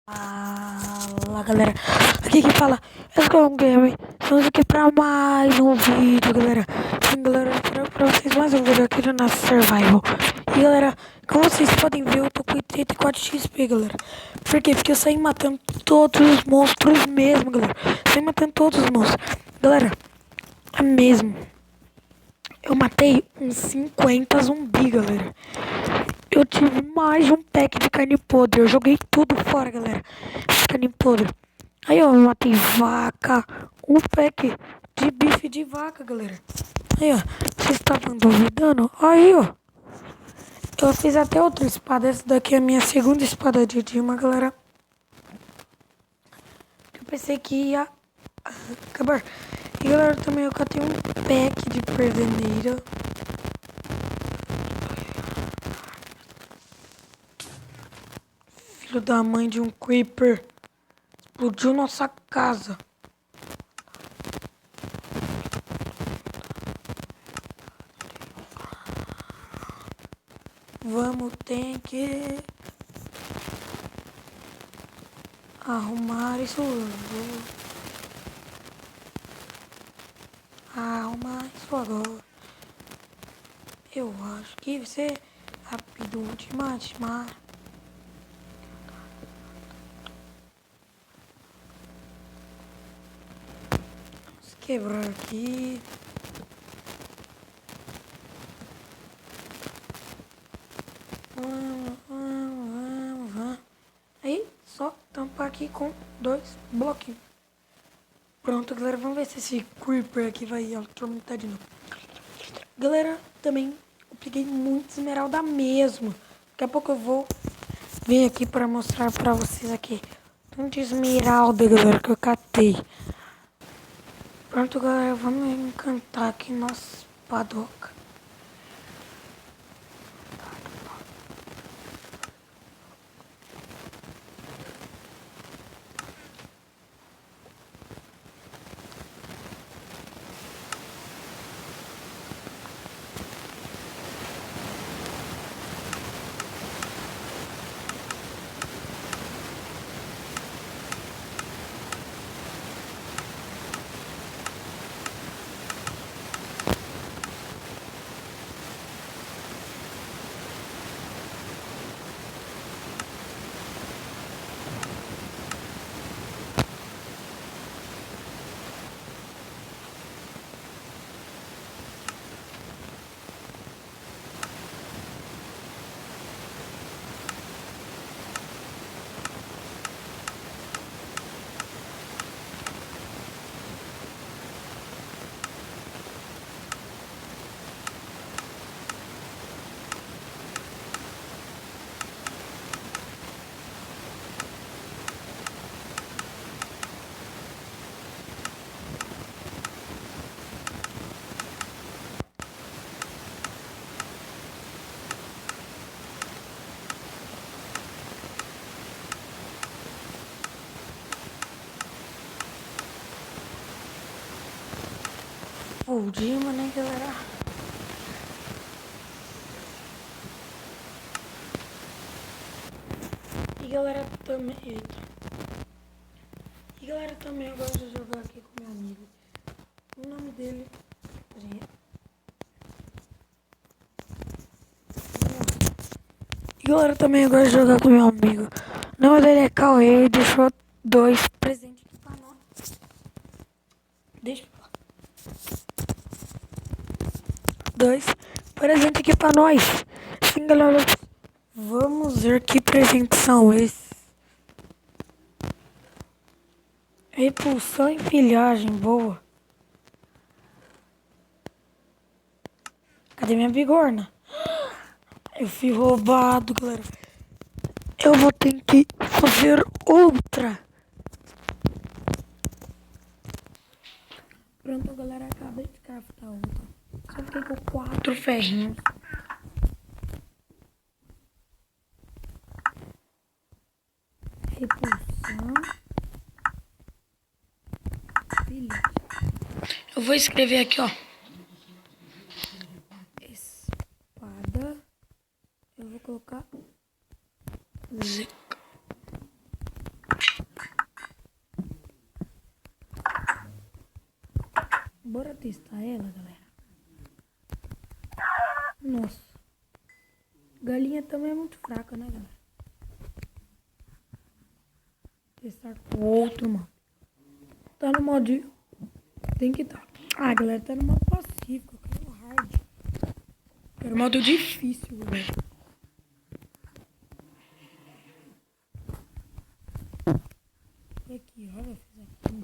Fala galera, aqui que fala Escom Game. Estamos aqui pra mais um vídeo, galera. Sim, galera, pra vocês mais um vídeo aqui do nosso Survival. E galera, como vocês podem ver, eu tô com 84 XP, galera. Por quê? Porque eu saí matando todos os monstros mesmo, galera. Saí matando todos os monstros, galera. É mesmo. Eu matei uns 50 zumbi, galera. Eu tive mais de um pack de carne podre. Eu joguei tudo fora, galera. Carne podre. Aí, ó, eu matei vaca. Um pack de bife de vaca, galera. Aí, ó. Vocês estavam duvidando? Aí, ó. Eu fiz até outra espada. Essa daqui é a minha segunda espada de Dima, galera. Eu pensei que ia acabar. E, galera, também eu catei um pack de perdeneira. Filho da mãe de um creeper. Explodiu nossa casa. Vamos ter que arrumar isso logo. Arrumar isso agora. Eu acho que vai ser rápido demais. Vamos quebrar aqui. Vamos. Aí, só tampar aqui com 2 bloquinhos. Pronto, galera. Vamos ver se esse creeper aqui vai atormentar de novo. Galera, também eu peguei muito esmeralda mesmo. Daqui a pouco eu vou vir aqui para mostrar para vocês aqui. Tanto esmeralda, galera, que eu catei. Pronto, galera. Vamos encantar aqui nossa padoca. O Dima, né, galera? E galera também. Eita. E galera também eu gosto de jogar aqui com meu amigo. O nome dele. E galera também eu gosto de jogar com meu amigo. O nome dele é Cauê. Ele deixou 2 presentes aqui pra nós. Deixa eu falar. 2 presentes aqui pra nós. Sim, galera. Vamos ver que presentes são esses. Repulsão e pilhagem, boa. Cadê minha bigorna? Eu fui roubado, galera. Eu vou ter que fazer outra. Pronto, galera. Acabei de craftar outra. Só fiquei com 4 ferrinhos. Repulsão. Pilhagem. Eu vou escrever aqui, ó. Espada. Eu vou colocar Zica. Bora testar ela, galera. Nossa. Galinha também é muito fraca, né, galera? Testar com outro modo. Tá no modo... Tem que estar. Ah, galera, tá no modo pacífico. Eu quero hard. Quero modo difícil, galera. E aqui, olha, fiz aqui.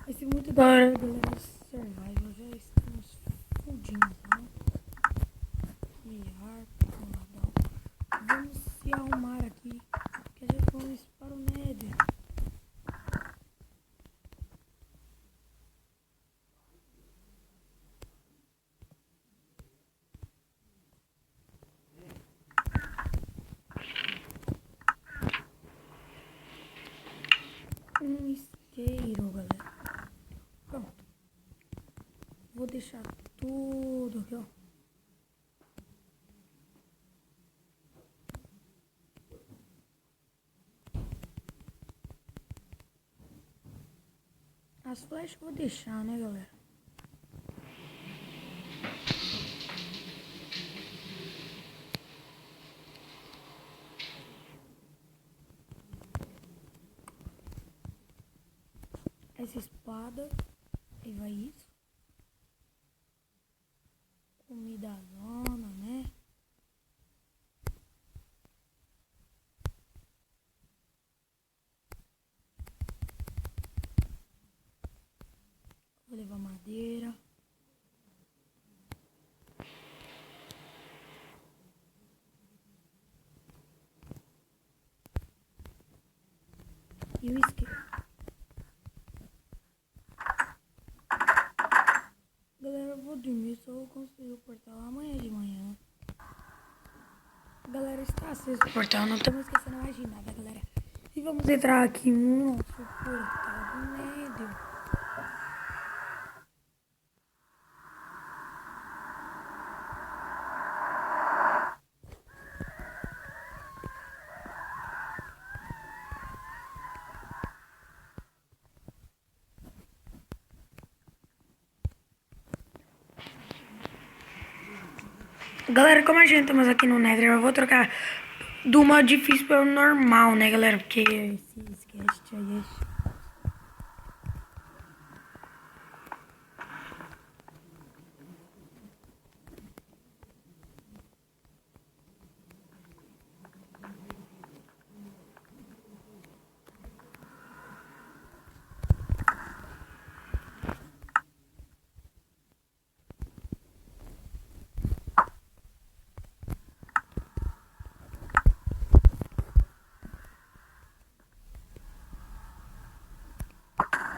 Vai ser muito da hora, galera. Survival, já estamos fudinhos, né? E harpa, vamos se arrumar aqui, que a gente vamos para o Nether. Um isqueiro, galera. Pronto. Vou deixar tudo aqui, ó. As flechas eu vou deixar, né, galera? Essa espada. Aí vai isso. Comida zona, né? Vou levar madeira. E o isqueiro. Galera, eu vou dormir, só vou construir o portal amanhã de manhã. Galera, está aceso o portal, não estamos esquecendo mais de nada, galera. E vamos entrar aqui no nosso portal do Nether. Galera, como a gente estamos aqui no Nether, eu vou trocar do modo difícil para o normal, né, galera? Porque esse sketch aí é...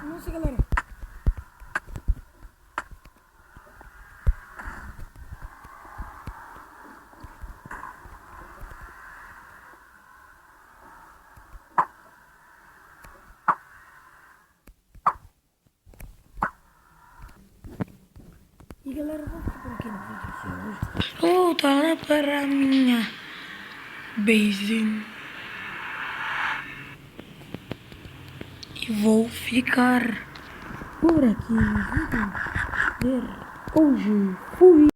Nossa, galera. E galera, vamos ficar por aqui no vídeo de hoje. Voltar para a minha base. E vou ficar por aqui. Hoje fui.